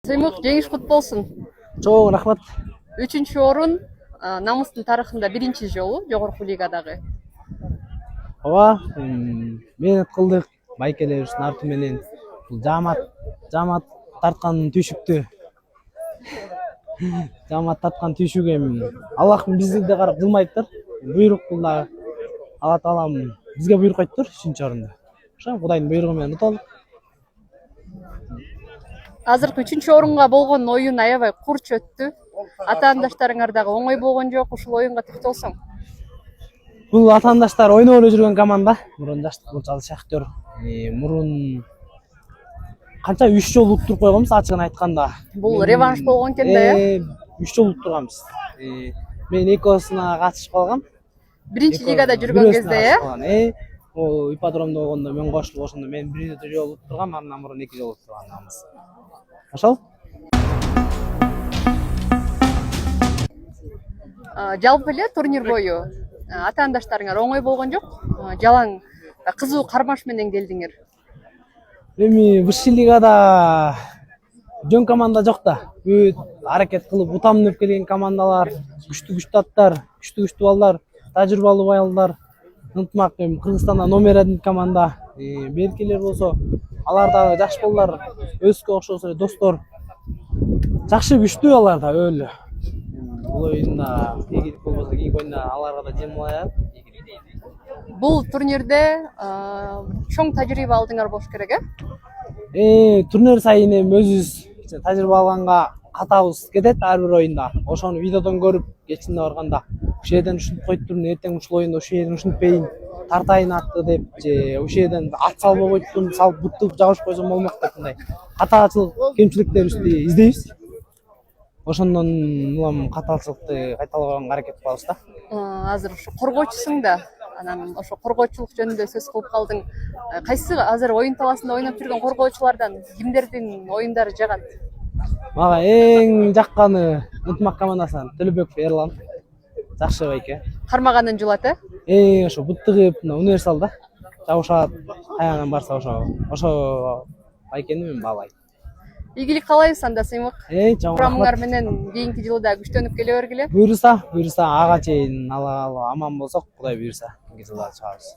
Сыймык жеңиш кут болсун. Чоң рахмат. 3-чү орун намыстын тарыхында 1-чи жолу жогорку лигадагы. Ооба, менет кылдык байкелерибиздин арты менен бул жамаат тарткан түйшүктү. Жамаат тарткан түйшүк эми Аллахтын бизди карап жылмайыптыр. Буйрук бул дагы Алла таалам бизге буйрук айттыр 3-чү орунда. Ошо Кудайдын буйругу менен уталдык. Азыркы 3-чү орунга болгон оюн аябай курч өттү. Атаандаштарыңар дагы оңой болгон жок, ушул оюнга токтолсоң. Бул атаандаштар ойноп эле жүргөн команда. Мурун жаштык футбол Шахтер. Мурун канча 3 жолу уттуруп койгонбуз ачыгын айтканда. Бул реванш болгон экен да, э? 3 жолу уттурганбыз. Мен экөөсүнө катышып калгам. 1-чи лигада жүргөн кезде, э? О ипподромдо болгондо мен кошулуп ошондо мен 1 жолу уттургам, андан мурун 2 жолу уттурганбыз. Ошол? Жалпы эле турнир бою атаандаштарыңар оңой болгон жок. Жалаң кызуу кармаш менен келдиңер. Эми высший лигада жөн команда жок да. Бүт аракет кылып утам деп келген командалар, күчтүү аттар, күчтүү балдар, тажрыйбалуу балдар. Ынтымак эми Кыргызстанда номер 1 команда. Беркелер болсо, алар дагы жакшы балдар, өзгө окшош эле достор. Жакшы күчтүү алар да өлө. Бул оюнда ийгилик болбосо кийинки оюнда аларга да жем алат. Бул турнирде чоң тажрыйба алдыңар болуш керек, э? Турнир сайын эми өзүбүз тажрыйба алганга катабыз кетет ар бир оюнда. Ошону видеодон көрүп, кечинде барганда ушул жерден ушинтип коюп турмун, эртең ушул оюнда ушул жерден ушинтпейин, тартайын атты деп, же ушул жерден ат салбай коюптум, салып буттуп жабышып койсом болмок деп мындай катаачылык, кемчиликтерибизди издейбиз. Ошондон улам катаачылыкты кайталабаганга аракет кылабыз да. Азыр ушу коргоочусуң да, анан ошо коргоочулук жөнүндө сөз кылып калдың. Кайсы азыр оюн талаасында ойноп жүргөн коргоочулардан кимдердин оюндары жагат? Мага эң жакканы Ынтымак командасынан Төлөбеков Эрлан. Жакшы байке. Кармаганын жылат, э? Ошо буттыгып универсалда жабышат, каяган барса ошо байкени мен баалайм. Ийгилик каалайбыз анда Сыймык. Чоң Курамыңар менен кийинки жылы да күчтөнүп келе бергиле. Буйруса ага чейин ала аман болсок, Кудай буйруса, кийинки жылда чыгабыз.